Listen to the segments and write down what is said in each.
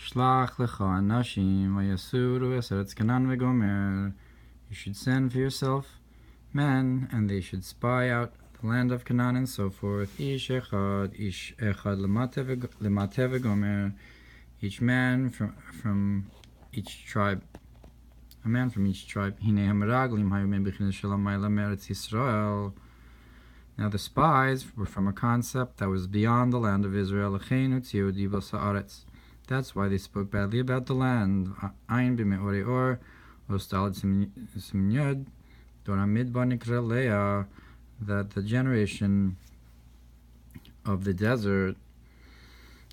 Shelach Lecha anashim vayasuru eretz Canaan v'gomer. You should send for yourself men, and they should spy out the land of Canaan and so forth. Ish echad lemate v'gomer. Each man from each tribe. A man from each tribe. Hine hameraglim hayomim b'chinas shalom ma'ila meretz Yisrael. Now the spies were from a concept that was beyond the land of Israel. That's why they spoke badly about the land. Ein b'me'orei or, ostalad simnyud, Dora Midbar nikra Lecha, that the generation of the desert,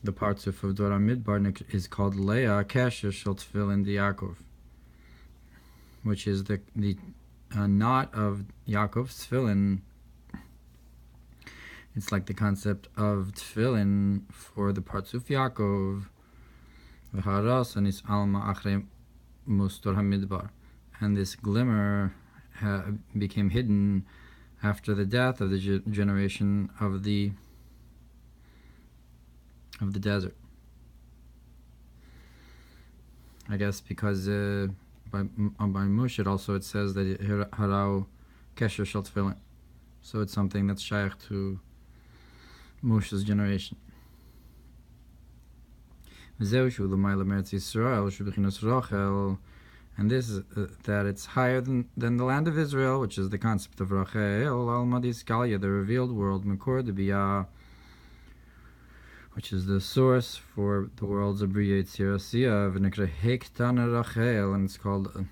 the parts of Dora Midbar is called Lecha, Kesher shel tefillin di Yaakov, which is the knot of Yaakov's tefillin. It's like the concept of tefillin for the parts of Yaakov. And it's alma achre mustor hamidbar, and this glimmer became hidden after the death of the generation of the desert. I guess because by Moshe it says that harau kesher shel tefillin, so it's something that's shaykh to Moshe's generation. And this is that it's higher than the land of Israel, which is the concept of Rachel, the revealed world, which is the source for the world's Abriya Tzirasiya, and it's called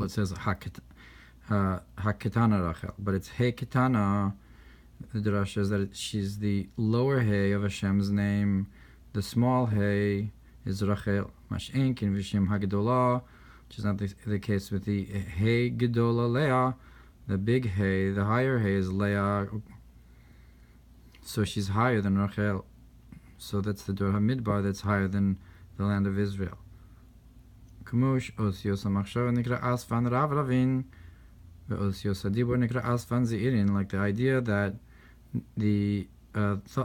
it says Haketana Rachel, but it's Heketana. The drasha is that she's the lower hay of Hashem's name. The small hay is Rachel. Mash'enkin v'shem hagedolah, which is not the case with the hay gedola Lecha. The big hay, the higher hay is Lecha. So she's higher than Rachel. So that's the Ohr Hatorah that's higher than the land of Israel. Kumush osios hamachshava nikra asfan rav ravin ve'osios hadibur nikra asfan zeirin, like the idea that the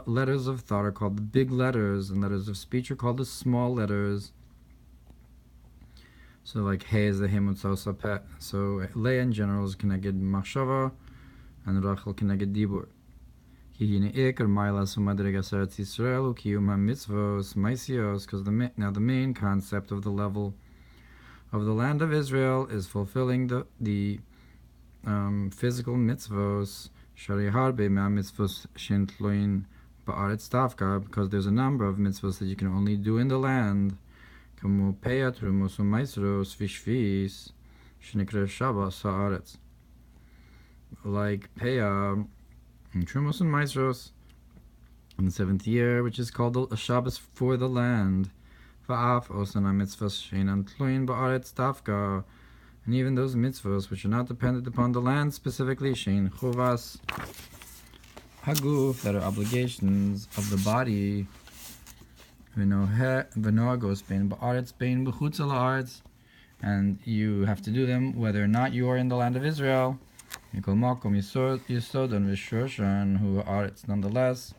letters of thought are called the big letters, and letters of speech are called the small letters. So like He is the Hemutzos Pet. So Lecha in general is Keneged Machshava, and Rachel Keneged Dibur. Because the main concept of the level of the land of Israel is fulfilling the physical mitzvos, because there's a number of mitzvos that you can only do in the land, like Peah and Trumos and Maisros in the 7th year, which is called a Shabbos for the land. And even those mitzvahs which are not dependent upon the land specifically, shein chuvas haguf, that are obligations of the body, and you have to do them whether or not you are in the land of Israel. Nonetheless,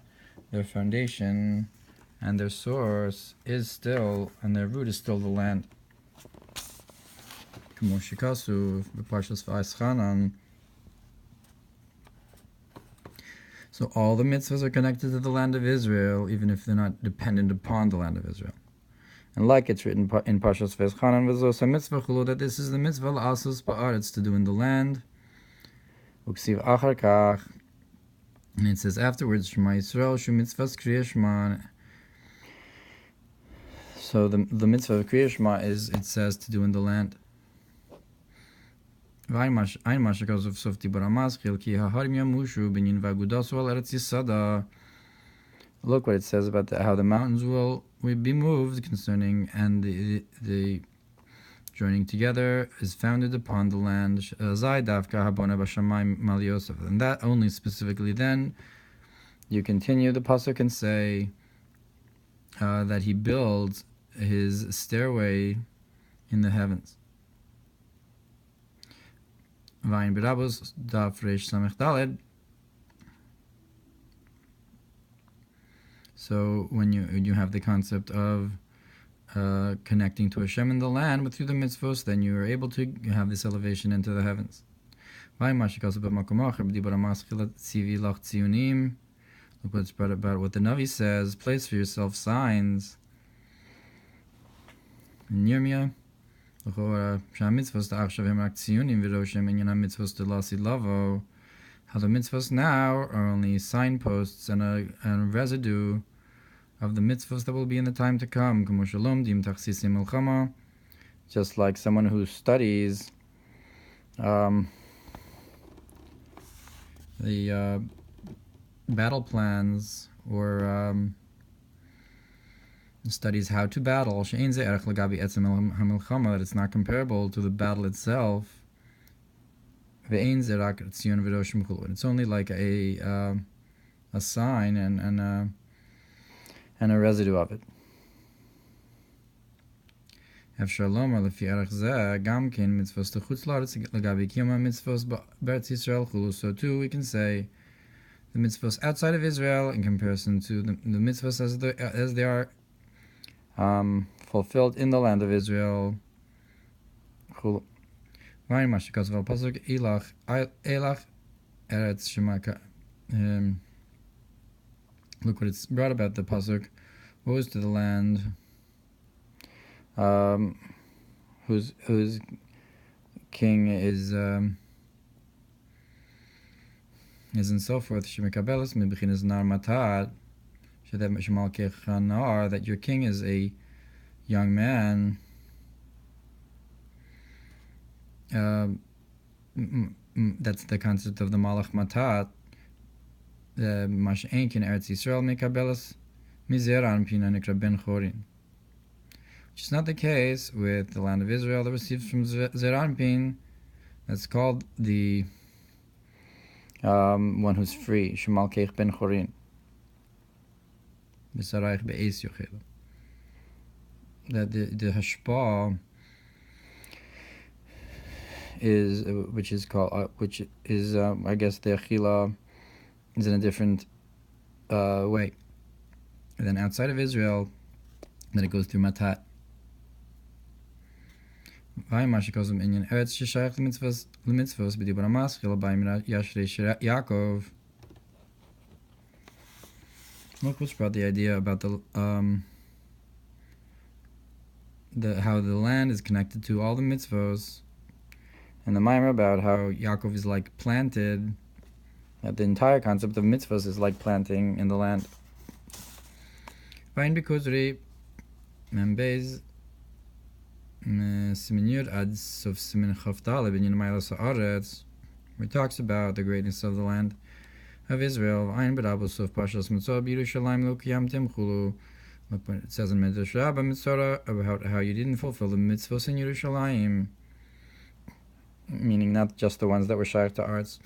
their foundation and their source is still, and their root is still the land. Parshas. So all the mitzvahs are connected to the land of Israel, even if they're not dependent upon the land of Israel. And like it's written in Parshas that this is the mitzvah l'asos ba'aretz, to do in the land. And it says afterwards, Shema Yisrael shu mitzvahs kriyas Shema. So the mitzvah of kriyas Shema is, it says, to do in the land. Look what it says about how the mountains will be moved concerning, and the joining together is founded upon the land. And that only specifically then you continue the pasuk and say that he builds his stairway in the heavens. Vayin B'Rabos Daf Reish Samech Daled. So when you have the concept of connecting to Hashem in the land, but through the mitzvos, then you are able to have this elevation into the heavens. Look what's brought about what the Navi says, place for yourself signs. In Yirmiyah, how the mitzvos now are only signposts and a residue of the mitzvos that will be in the time to come. Just like someone who studies the battle plans or studies how to battle, that it's not comparable to the battle itself. It's only like a sign and a residue of it. So too we can say the mitzvos outside of Israel in comparison to the mitzvos as they are fulfilled in the land of Israel. Look what it's brought about the pasuk. Woes to the land whose king is and so forth. That your king is a young man. That's the concept of the malach matat. Which is not the case with the land of Israel that receives from Zeranpin. That's called the one who's free. Shemal keich ben chorin. That the hashpah is which is called I guess the achila is in a different way. And then outside of Israel, then it goes through matat. Look what's brought the idea about the how the land is connected to all the mitzvos, and the Mamar about how Yaakov is like planted. That the entire concept of mitzvahs is like planting in the land. Where it talks about the greatness of the land of Israel. Look what it says in Midrash about how you didn't fulfill the mitzvahs in Yerushalayim, meaning not just the ones that were shaykh to arts,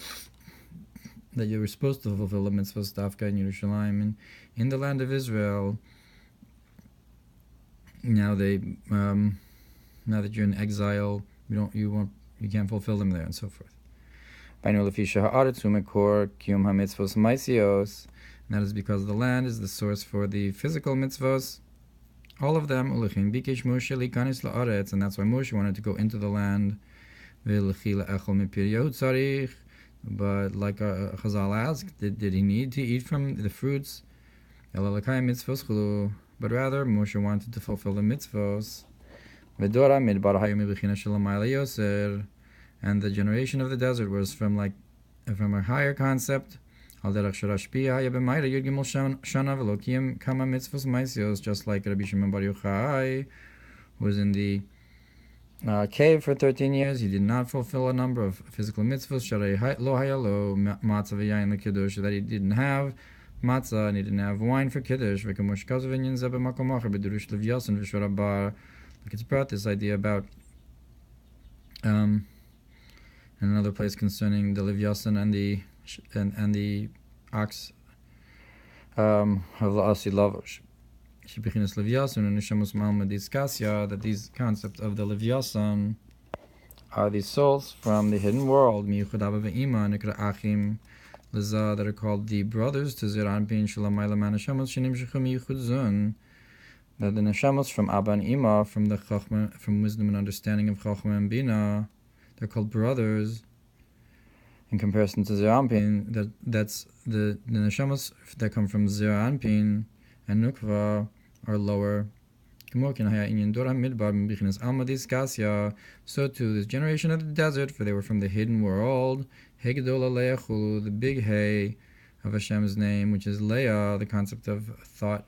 that you were supposed to fulfill the mitzvahs dafka in Yerushalayim and in the land of Israel. Now now that you're in exile, you can't fulfill them there and so forth. And that is because the land is the source for the physical mitzvahs, all of them. And that's why Moshe wanted to go into the land. But like Chazal asked, did he need to eat from the fruits? But rather, Moshe wanted to fulfill the mitzvahs. And the generation of the desert was from a higher concept. Just like Rabbi Shimon Bar Yochai was in the cave for 13 years. He did not fulfill a number of physical mitzvahs. That he didn't have matzah and he didn't have wine for kiddush. Like it's brought this idea about in another place concerning the Livyasan and the ox of the Asi Lavosh. That these concepts of the Livyasan are the souls from the hidden world, Leza, that are called the brothers to Zeir Anpin Shalamayla Manashamos Shinimshachum Yichud Zun, that the neshamos from Abba and Ima, from the Chachma, from wisdom and understanding of Chachma and Bina, they're called brothers. In comparison to Zeir Anpin, that's the neshamos that come from Zeir Anpin and Nukva are lower. So too, this generation of the desert, for they were from the hidden world, the big hay of Hashem's name, which is Leah, the concept of thought